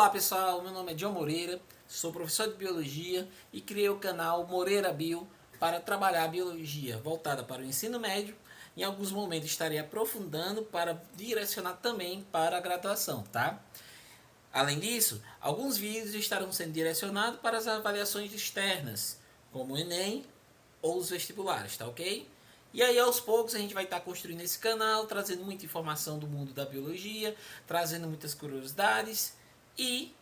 Olá pessoal, meu nome é John Moreira, sou professor de Biologia e criei o canal Moreira Bio para trabalhar a biologia voltada para o ensino médio. Em alguns momentos estarei aprofundando para direcionar também para a graduação, tá? Além disso, alguns vídeos estarão sendo direcionados para as avaliações externas, como o Enem ou os vestibulares, tá ok? E aí aos poucos a gente vai estar construindo esse canal, trazendo muita informação do mundo da biologia, trazendo muitas curiosidades e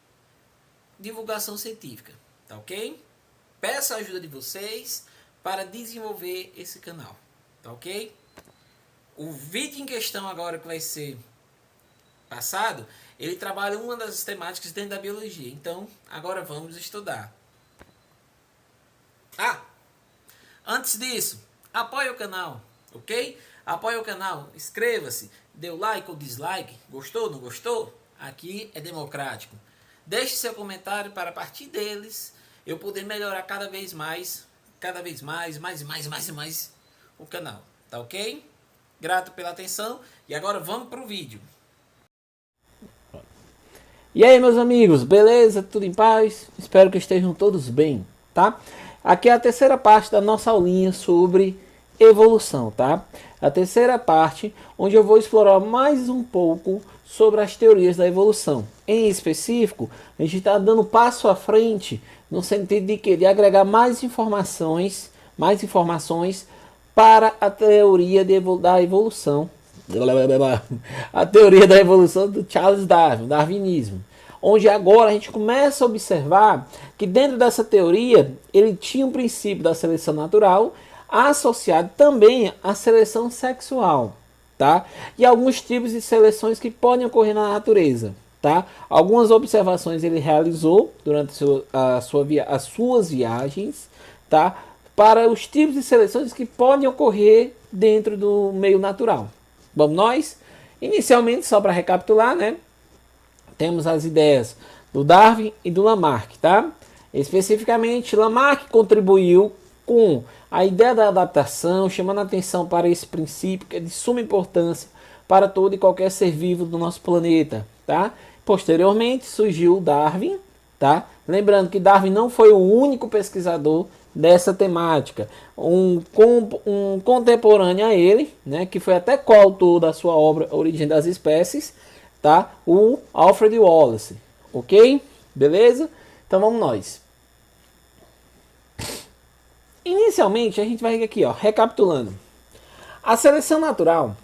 divulgação científica, tá ok? Peço a ajuda de vocês para desenvolver esse canal, tá ok? O vídeo em questão agora que vai ser passado, ele trabalha uma das temáticas dentro da biologia, então agora vamos estudar. Antes disso, apoie o canal, ok? Apoie o canal, inscreva-se, dê o like ou dislike, gostou, não gostou? Aqui é democrático. Deixe seu comentário para a partir deles eu poder melhorar cada vez mais o canal, tá ok? Grato pela atenção e agora vamos para o vídeo. E aí meus amigos, beleza? Tudo em paz? Espero que estejam todos bem, tá? Aqui é a terceira parte da nossa aulinha sobre evolução, tá? A terceira parte onde eu vou explorar mais um pouco sobre as teorias da evolução. Em específico, a gente está dando passo à frente no sentido de que de agregar mais informações para a teoria da evolução. A teoria da evolução do Charles Darwin, o darwinismo. Onde agora a gente começa a observar que dentro dessa teoria ele tinha um princípio da seleção natural associado também à seleção sexual, tá? E alguns tipos de seleções que podem ocorrer na natureza, tá? Algumas observações ele realizou durante as suas viagens, tá? Para os tipos de seleções que podem ocorrer dentro do meio natural. Vamos nós? Inicialmente, só para recapitular, né? Temos as ideias do Darwin e do Lamarck, tá? Especificamente, Lamarck contribuiu com a ideia da adaptação, chamando a atenção para esse princípio que é de suma importância para todo e qualquer ser vivo do nosso planeta, tá? Posteriormente surgiu o Darwin, tá? Lembrando que Darwin não foi o único pesquisador dessa temática. Um contemporâneo a ele, né, que foi até coautor da sua obra Origem das Espécies, tá? O Alfred Wallace, ok? Beleza? Então vamos nós. Inicialmente a gente vai aqui, ó, recapitulando. A seleção natural,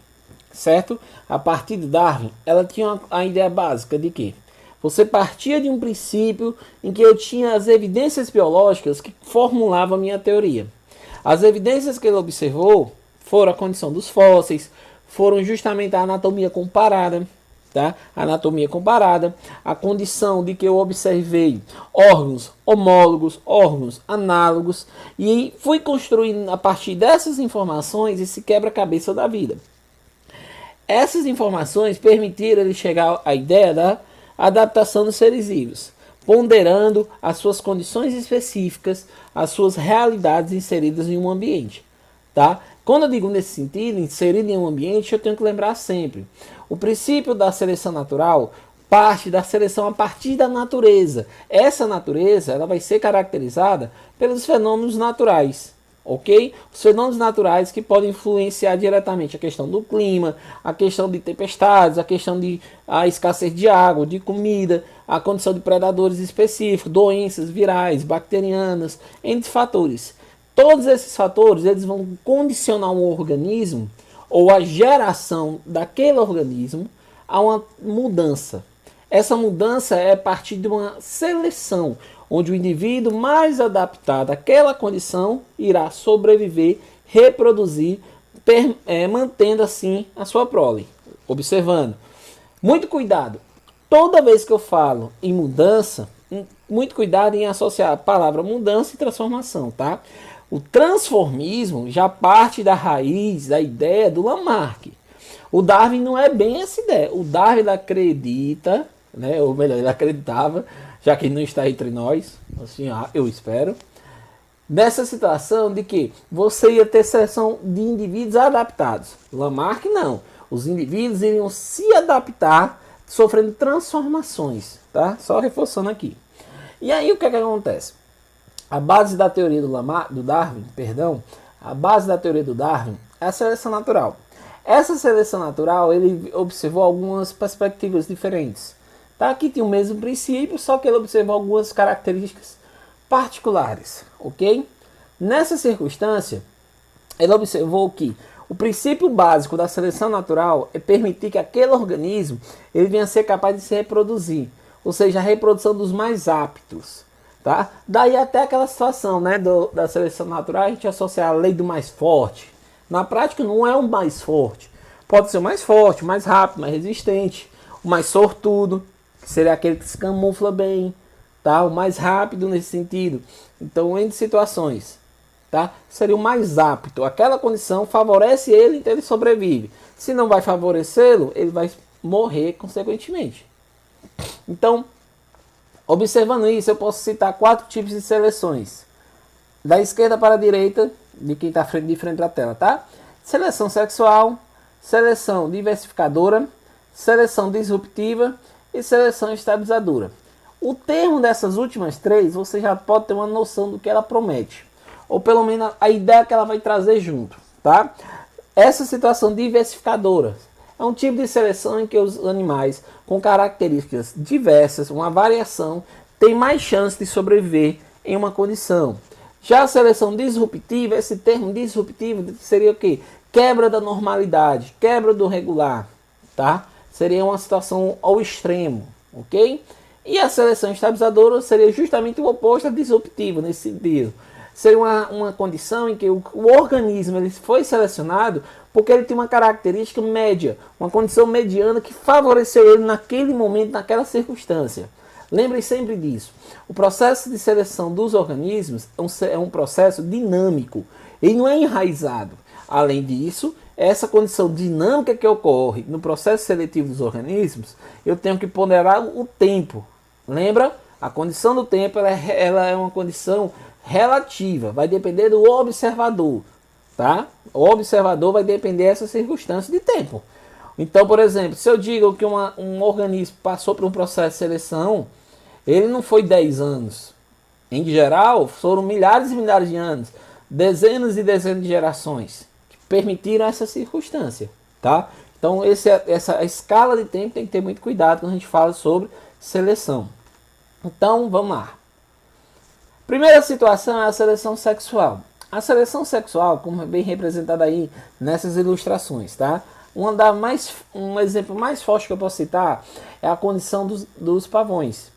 certo? A partir de Darwin, ela tinha a ideia básica de que você partia de um princípio em que eu tinha as evidências biológicas que formulavam a minha teoria. As evidências que ele observou foram a condição dos fósseis, foram justamente a anatomia comparada, tá? Anatomia comparada, a condição de que eu observei órgãos homólogos, órgãos análogos, e fui construindo a partir dessas informações esse quebra-cabeça da vida. Essas informações permitiram ele chegar à ideia da adaptação dos seres vivos, ponderando as suas condições específicas, as suas realidades inseridas em um ambiente, tá? Quando eu digo nesse sentido, inserido em um ambiente, eu tenho que lembrar sempre, o princípio da seleção natural parte da seleção a partir da natureza. Essa natureza ela vai ser caracterizada pelos fenômenos naturais, ok? Os fenômenos naturais que podem influenciar diretamente a questão do clima, a questão de tempestades, a questão de escassez de água, de comida, a condição de predadores específicos, doenças virais, bacterianas, entre fatores. Todos esses fatores eles vão condicionar um organismo ou a geração daquele organismo a uma mudança. Essa mudança é a partir de uma seleção, onde o indivíduo mais adaptado àquela condição irá sobreviver, reproduzir, mantendo assim a sua prole. Observando. Muito cuidado. Toda vez que eu falo em mudança, muito cuidado em associar a palavra mudança e transformação, tá? O transformismo já parte da raiz da ideia do Lamarck. O Darwin não é bem essa ideia. O Darwin acredita, né, ou melhor, ele acreditava, já que ele não está entre nós, assim, eu espero, nessa situação de que você ia ter seleção de indivíduos adaptados. Lamarck não. Os indivíduos iriam se adaptar sofrendo transformações, tá? Só reforçando aqui. E aí o que é que acontece? A base da teoria do Darwin, a base da teoria do Darwin é a seleção natural. Essa seleção natural, ele observou algumas perspectivas diferentes. Tá? Aqui tem o mesmo princípio, só que ele observou algumas características particulares, ok? Nessa circunstância, ele observou que o princípio básico da seleção natural é permitir que aquele organismo ele venha a ser capaz de se reproduzir, ou seja, a reprodução dos mais aptos. Tá? Daí até aquela situação, né, da seleção natural, a gente associa a lei do mais forte. Na prática não é o mais forte. Pode ser o mais forte, o mais rápido, mais resistente, o mais sortudo, que seria aquele que se camufla bem, tá? O mais rápido nesse sentido. Então, em situações, tá? Seria o mais apto. Aquela condição favorece ele, então ele sobrevive. Se não vai favorecê-lo, ele vai morrer consequentemente. Então, observando isso, eu posso citar 4 tipos de seleções. Da esquerda para a direita, de quem está de frente à tela, tá? Seleção sexual, seleção diversificadora, seleção disruptiva e seleção estabilizadora. O termo dessas últimas 3, você já pode ter uma noção do que ela promete. Ou pelo menos a ideia que ela vai trazer junto, tá? Essa situação diversificadora é um tipo de seleção em que os animais com características diversas, uma variação, têm mais chance de sobreviver em uma condição. Já a seleção disruptiva, esse termo disruptivo seria o quê? Quebra da normalidade, quebra do regular, tá? Seria uma situação ao extremo, ok? E a seleção estabilizadora seria justamente o oposto à disruptiva nesse sentido. Seria uma condição em que o organismo ele foi selecionado porque ele tem uma característica média, uma condição mediana que favoreceu ele naquele momento, naquela circunstância. Lembre sempre disso. O processo de seleção dos organismos é um processo dinâmico. Ele não é enraizado. Além disso, essa condição dinâmica que ocorre no processo seletivo dos organismos, eu tenho que ponderar o tempo. Lembra? A condição do tempo ela é uma condição relativa. Vai depender do observador. Tá? O observador vai depender dessa circunstância de tempo. Então, por exemplo, se eu digo que um organismo passou por um processo de seleção, ele não foi 10 anos. Em geral, foram milhares e milhares de anos, dezenas e dezenas de gerações que permitiram essa circunstância. Tá? Então, essa escala de tempo tem que ter muito cuidado quando a gente fala sobre seleção. Então, vamos lá. Primeira situação é a seleção sexual. A seleção sexual, como é bem representada aí nessas ilustrações, tá? Um exemplo mais forte que eu posso citar é a condição dos pavões,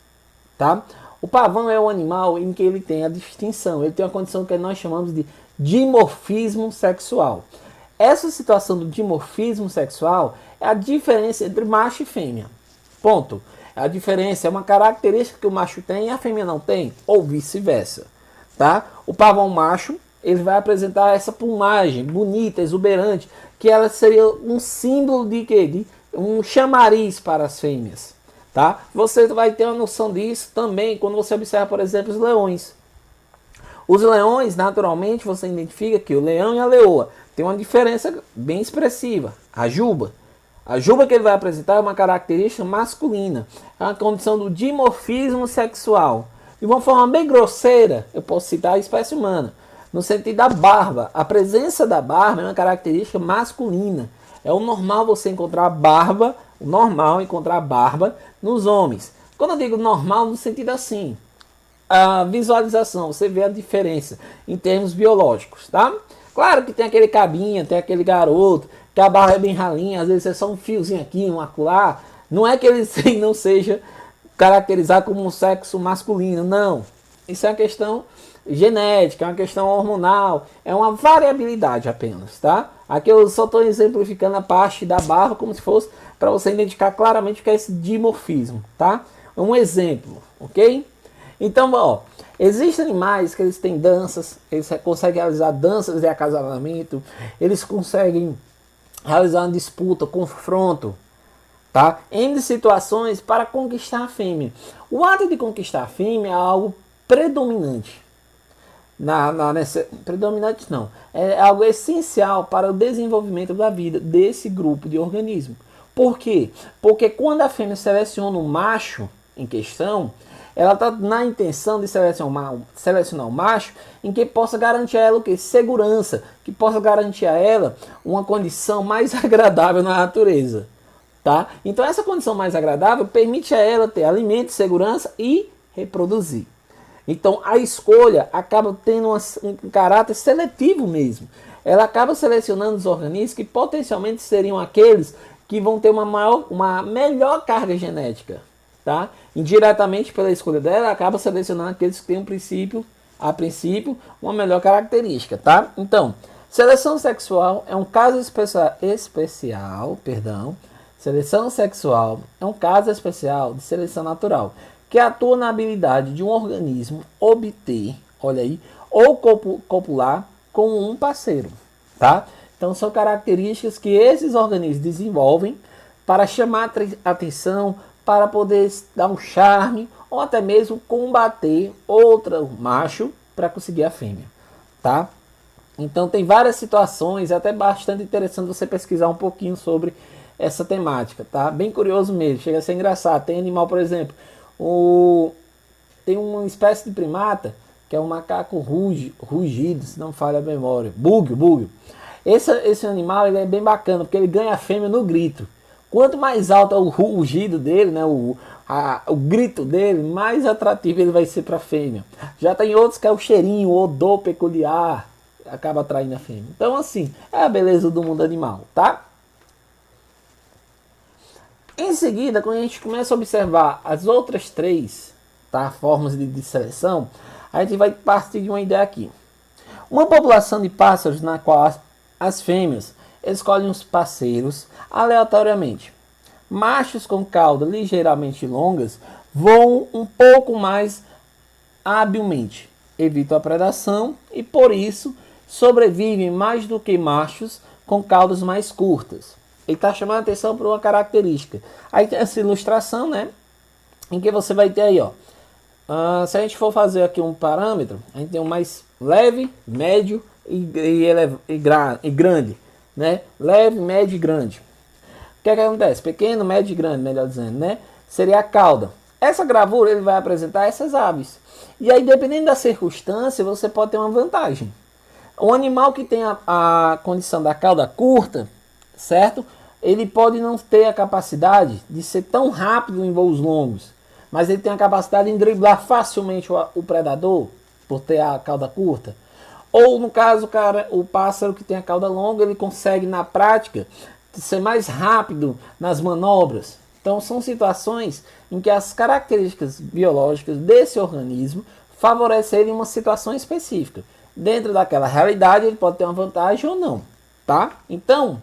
tá? O pavão é um animal em que ele tem a distinção, ele tem uma condição que nós chamamos de dimorfismo sexual. Essa situação do dimorfismo sexual é a diferença entre macho e fêmea. Ponto. A diferença é uma característica que o macho tem e a fêmea não tem, ou vice-versa, tá? O pavão macho ele vai apresentar essa plumagem bonita, exuberante, que ela seria um símbolo de quê? De um chamariz para as fêmeas, tá? Você vai ter uma noção disso também quando você observa, por exemplo, os leões. Os leões, naturalmente, você identifica que o leão e a leoa tem uma diferença bem expressiva. A juba que ele vai apresentar é uma característica masculina, é uma condição do dimorfismo sexual. De uma forma bem grosseira, eu posso citar a espécie humana. No sentido da barba, a presença da barba é uma característica masculina. É o normal você encontrar barba, nos homens. Quando eu digo normal, no sentido assim, a visualização, você vê a diferença em termos biológicos, tá? Claro que tem aquele cabinha, tem aquele garoto, que a barba é bem ralinha, às vezes é só um fiozinho aqui, um acolá. Não é que ele não seja caracterizado como um sexo masculino, não. Isso é uma questão genética, é uma questão hormonal, é uma variabilidade apenas, tá? Aqui eu só estou exemplificando a parte da barba como se fosse para você identificar claramente o que é esse dimorfismo, tá? Um exemplo, ok? Então, ó, existem animais que eles têm danças, eles conseguem realizar danças de acasalamento, eles conseguem realizar uma disputa, confronto, tá? Em situações para conquistar a fêmea. O ato de conquistar a fêmea é algo predominante. Predominante não. É algo essencial para o desenvolvimento da vida desse grupo de organismo. Por quê? Porque quando a fêmea seleciona o macho em questão, ela está na intenção de selecionar um macho em que possa garantir a ela o quê? Segurança, que possa garantir a ela uma condição mais agradável na natureza. Tá? Então essa condição mais agradável permite a ela ter alimento, segurança e reproduzir. Então a escolha acaba tendo um caráter seletivo mesmo. Ela acaba selecionando os organismos que potencialmente seriam aqueles que vão ter uma melhor carga genética. Tá? Indiretamente pela escolha dela, ela acaba selecionando aqueles que têm a princípio, uma melhor característica. Tá? Então, seleção sexual é um caso especial. Seleção sexual é um caso especial de seleção natural, que atua na habilidade de um organismo obter, olha aí, ou copular com um parceiro, tá? Então são características que esses organismos desenvolvem para chamar a atenção, para poder dar um charme, ou até mesmo combater outro macho para conseguir a fêmea, tá? Então tem várias situações, é até bastante interessante você pesquisar um pouquinho sobre essa temática, tá? Bem curioso mesmo, chega a ser engraçado. Tem animal, por exemplo, tem uma espécie de primata que é um macaco rugido, se não falha a memória, búguio. Esse animal ele é bem bacana porque ele ganha a fêmea no grito. Quanto mais alto é o rugido dele, né, o grito dele, mais atrativo ele vai ser para a fêmea. Já tem outros que é o cheirinho, o odor peculiar, acaba atraindo a fêmea. Então assim, é a beleza do mundo animal, tá? Em seguida, quando a gente começa a observar as outras três, tá, formas de seleção, a gente vai partir de uma ideia aqui. Uma população de pássaros na qual as fêmeas escolhem os parceiros aleatoriamente. Machos com caudas ligeiramente longas voam um pouco mais habilmente, evitam a predação e por isso sobrevivem mais do que machos com caudas mais curtas. Ele está chamando a atenção para uma característica. Aí tem essa ilustração, né? Em que você vai ter aí, ó. Se a gente for fazer aqui um parâmetro, a gente tem um mais leve, médio e grande, né? Leve, médio e grande. O que é que acontece? Pequeno, médio e grande, melhor dizendo, né? Seria a cauda. Essa gravura ele vai apresentar essas aves. E aí, dependendo da circunstância, você pode ter uma vantagem. Um animal que tem a condição da cauda curta, certo? Ele pode não ter a capacidade de ser tão rápido em voos longos, mas ele tem a capacidade de driblar facilmente o predador, por ter a cauda curta. Ou no caso, o pássaro que tem a cauda longa, ele consegue na prática ser mais rápido nas manobras. Então são situações em que as características biológicas desse organismo favorecem ele em uma situação específica. Dentro daquela realidade ele pode ter uma vantagem ou não, tá? Então,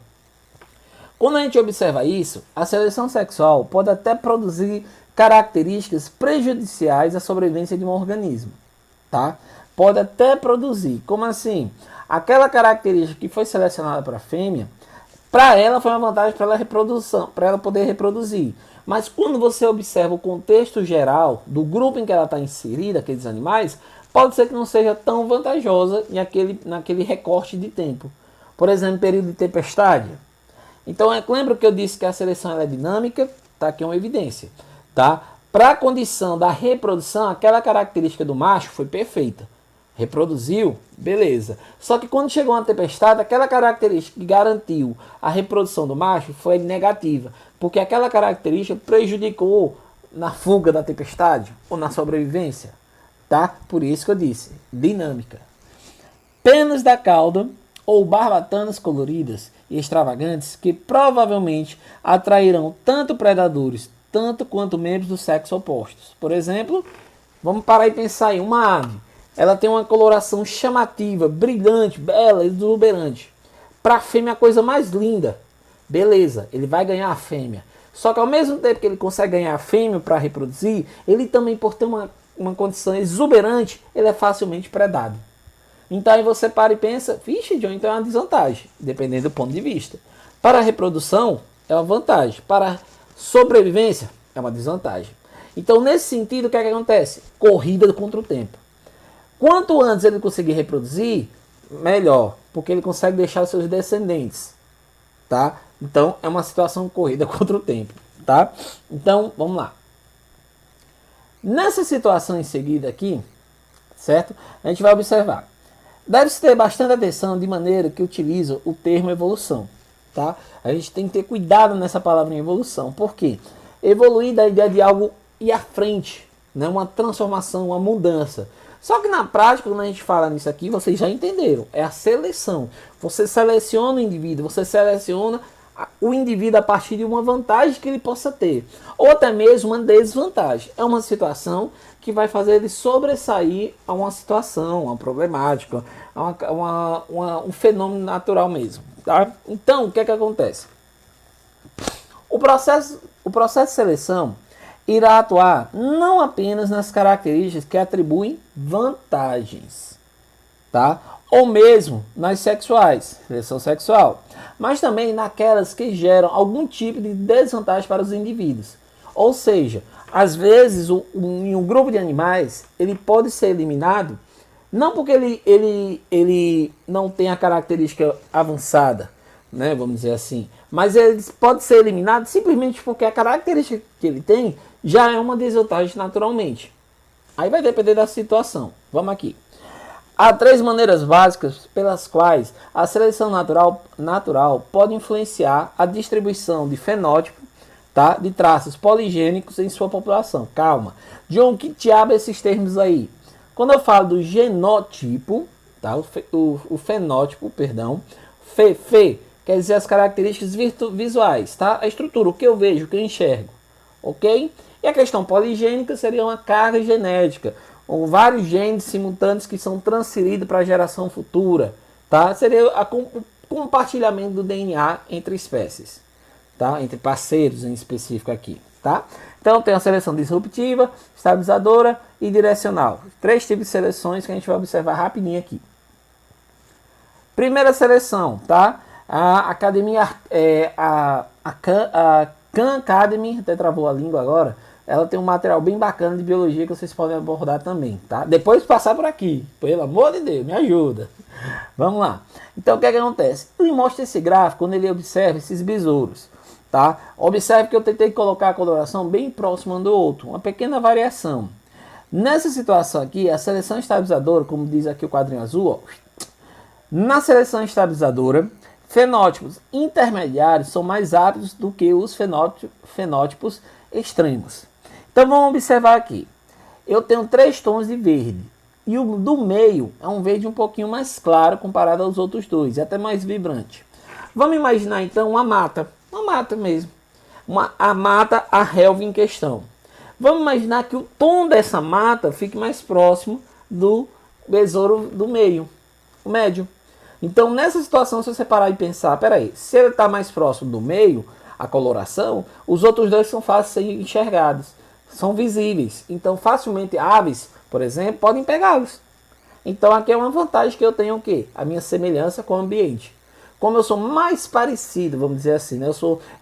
quando a gente observa isso, a seleção sexual pode até produzir características prejudiciais à sobrevivência de um organismo, tá? Pode até produzir, como assim? Aquela característica que foi selecionada para a fêmea, para ela foi uma vantagem para ela poder reproduzir. Mas quando você observa o contexto geral do grupo em que ela está inserida, aqueles animais, pode ser que não seja tão vantajosa naquele recorte de tempo. Por exemplo, período de tempestade. Então, lembra que eu disse que a seleção ela é dinâmica? Está aqui uma evidência. Tá? Para a condição da reprodução, aquela característica do macho foi perfeita. Reproduziu, beleza. Só que quando chegou uma tempestade, aquela característica que garantiu a reprodução do macho foi negativa. Porque aquela característica prejudicou na fuga da tempestade ou na sobrevivência. Tá? Por isso que eu disse, dinâmica. Penas da cauda ou barbatanas coloridas e extravagantes que provavelmente atrairão tanto predadores, tanto quanto membros do sexo opostos. Por exemplo, vamos parar e pensar em uma ave. Ela tem uma coloração chamativa, brilhante, bela, exuberante. Para a fêmea a coisa mais linda. Beleza, ele vai ganhar a fêmea. Só que ao mesmo tempo que ele consegue ganhar a fêmea para reproduzir, ele também, por ter uma condição exuberante, ele é facilmente predado. Então aí você para e pensa, vixe, John, então é uma desvantagem, dependendo do ponto de vista. Para a reprodução, é uma vantagem. Para a sobrevivência, é uma desvantagem. Então, nesse sentido, o que é que acontece? Corrida contra o tempo. Quanto antes ele conseguir reproduzir, melhor, porque ele consegue deixar os seus descendentes, tá? Então é uma situação corrida contra o tempo, tá? Então vamos lá. Nessa situação em seguida aqui, certo? A gente vai observar. Deve-se ter bastante atenção de maneira que utiliza o termo evolução, tá? A gente tem que ter cuidado nessa palavra evolução. Por quê? Evoluir da ideia de algo ir à frente, né? Uma transformação, uma mudança. Só que na prática, quando a gente fala nisso aqui, vocês já entenderam. É a seleção. Você seleciona o indivíduo, você seleciona o indivíduo a partir de uma vantagem que ele possa ter. Ou até mesmo uma desvantagem. É uma situação que vai fazer ele sobressair a uma situação, uma problemática, um fenômeno natural mesmo. Tá? Então, o que é que acontece? O processo de seleção irá atuar não apenas nas características que atribuem vantagens, tá? Ou mesmo nas sexuais, seleção sexual, mas também naquelas que geram algum tipo de desvantagem para os indivíduos. Ou seja, às vezes em um grupo de animais ele pode ser eliminado não porque ele não tem a característica avançada, né, vamos dizer assim, mas ele pode ser eliminado simplesmente porque a característica que ele tem já é uma desvantagem naturalmente. Aí vai depender da situação. Vamos aqui. Há 3 maneiras básicas pelas quais a seleção natural pode influenciar a distribuição de fenótipo, tá, de traços poligênicos em sua população. Calma. John, que diabo é esses termos aí? Quando eu falo do genotipo, tá, o fenótipo, perdão, quer dizer as características visuais, tá? A estrutura, o que eu vejo, o que eu enxergo, ok? E a questão poligênica seria uma carga genética, ou vários genes simultâneos que são transferidos para a geração futura, tá? Seria o compartilhamento do DNA entre espécies, tá? Entre parceiros em específico aqui, tá? Então tem a seleção disruptiva, estabilizadora e direcional. 3 tipos de seleções que a gente vai observar rapidinho aqui. Primeira seleção, tá? A academia, a Khan Academy, até travou a língua agora, ela tem um material bem bacana de biologia que vocês podem abordar também, tá? Depois de passar por aqui, pelo amor de Deus, me ajuda. Vamos lá. Então o que é que acontece? Ele mostra esse gráfico quando ele observa esses besouros, tá? Observe que eu tentei colocar a coloração bem próxima um do outro, uma pequena variação. Nessa situação aqui, a seleção estabilizadora, como diz aqui o quadrinho azul, ó, na seleção estabilizadora, fenótipos intermediários são mais aptos do que os fenótipos extremos. Então vamos observar aqui. Eu tenho 3 tons de verde. E o do meio é um verde um pouquinho mais claro comparado aos outros 2. É até mais vibrante. Vamos imaginar então uma mata. Uma mata mesmo. A mata, a relva em questão. Vamos imaginar que o tom dessa mata fique mais próximo do besouro do meio. O médio. Então nessa situação, se você parar e pensar, peraí, se ele está mais próximo do meio, a coloração, os outros 2 são fáceis de ser enxergados, são visíveis. Então facilmente aves, por exemplo, podem pegá-los. Então aqui é uma vantagem que eu tenho o quê? A minha semelhança com o ambiente. Como eu sou mais parecido, vamos dizer assim, né?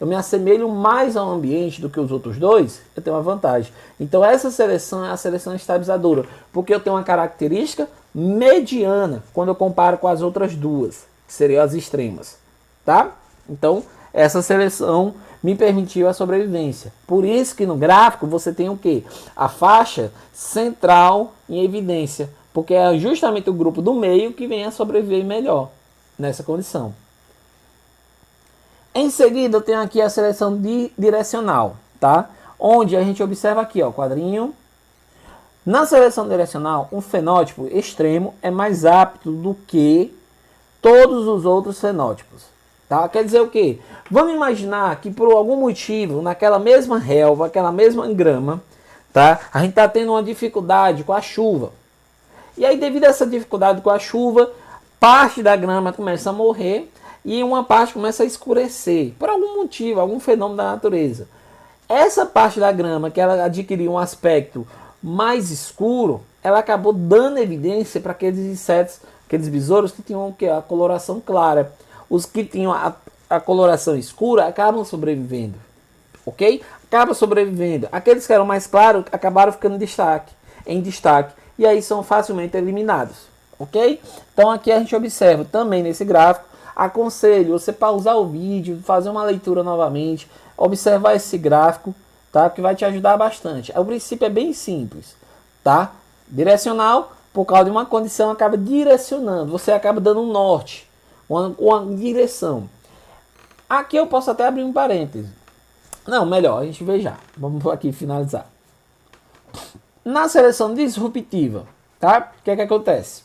Eu me assemelho mais ao ambiente do que os outros 2, eu tenho uma vantagem. Então essa seleção é a seleção estabilizadora, porque eu tenho uma característica mediana quando eu comparo com as outras 2, que seriam as extremas, tá? Então essa seleção me permitiu a sobrevivência. Por isso que no gráfico você tem o quê? A faixa central em evidência, porque é justamente o grupo do meio que vem a sobreviver melhor nessa condição. Em seguida eu tenho aqui a seleção direcional, tá? Onde a gente observa aqui, ó, quadrinho. Na seleção direcional, um fenótipo extremo é mais apto do que todos os outros fenótipos. Tá? Quer dizer o quê? Vamos imaginar que por algum motivo, naquela mesma relva, aquela mesma grama, tá? A gente está tendo uma dificuldade com a chuva. E aí, devido a essa dificuldade com a chuva, parte da grama começa a morrer e uma parte começa a escurecer. Por algum motivo, algum fenômeno da natureza. Essa parte da grama, que ela adquiriu um aspecto mais escuro, ela acabou dando evidência para aqueles insetos, aqueles besouros que tinham o quê? A coloração clara. Os que tinham a coloração escura acabam sobrevivendo, ok? Acabam sobrevivendo. Aqueles que eram mais claros acabaram ficando em destaque, e aí são facilmente eliminados, ok? Então aqui a gente observa também nesse gráfico Aconselho você pausar o vídeo, fazer uma leitura novamente, observar esse gráfico, tá? Que vai te ajudar bastante. O princípio é bem simples, tá? Direcional, por causa de uma condição, acaba direcionando. Você acaba dando um norte, uma direção. Aqui eu posso até abrir um parêntese. Não, melhor, a gente vê já. Vamos aqui finalizar. Na seleção disruptiva, tá? O que é que acontece?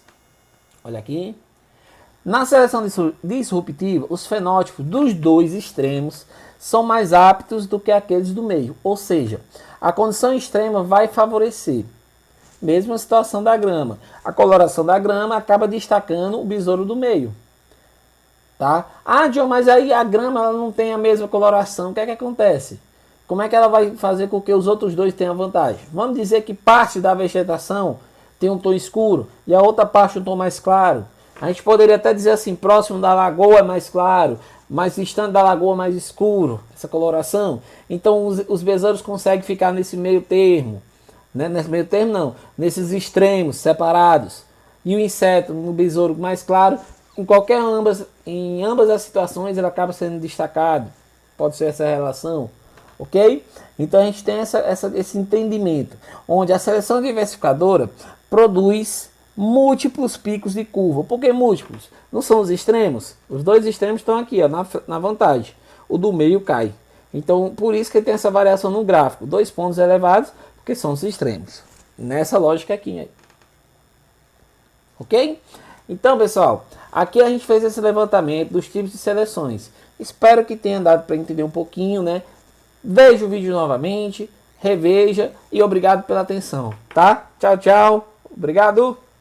Olha aqui. Na seleção disruptiva, os fenótipos dos dois extremos são mais aptos do que aqueles do meio. Ou seja, a condição extrema vai favorecer. Mesma situação da grama. A coloração da grama acaba destacando o besouro do meio. Tá? Ah, John, mas aí a grama ela não tem a mesma coloração. O que é que acontece? Como é que ela vai fazer com que os outros dois tenham vantagem? Vamos dizer que parte da vegetação tem um tom escuro e a outra parte um tom mais claro. A gente poderia até dizer assim, próximo da lagoa é mais claro, mais distante da lagoa mais escuro, essa coloração. Então os besouros conseguem ficar nesse meio termo. Né? Nesse meio termo não, nesses extremos separados. E o inseto no besouro mais claro, em ambas as situações ele acaba sendo destacado. Pode ser essa relação, ok? Então a gente tem esse entendimento, onde a seleção diversificadora produz múltiplos picos de curva. Por que múltiplos? Não são os extremos? Os dois extremos estão aqui, ó, na vantagem. O do meio cai. Então, por isso que tem essa variação no gráfico. 2 pontos elevados, porque são os extremos. Nessa lógica aqui. Ok? Então, pessoal, aqui a gente fez esse levantamento dos tipos de seleções. Espero que tenha dado para entender um pouquinho, né? Veja o vídeo novamente, reveja e obrigado pela atenção, tá? Tchau, tchau. Obrigado.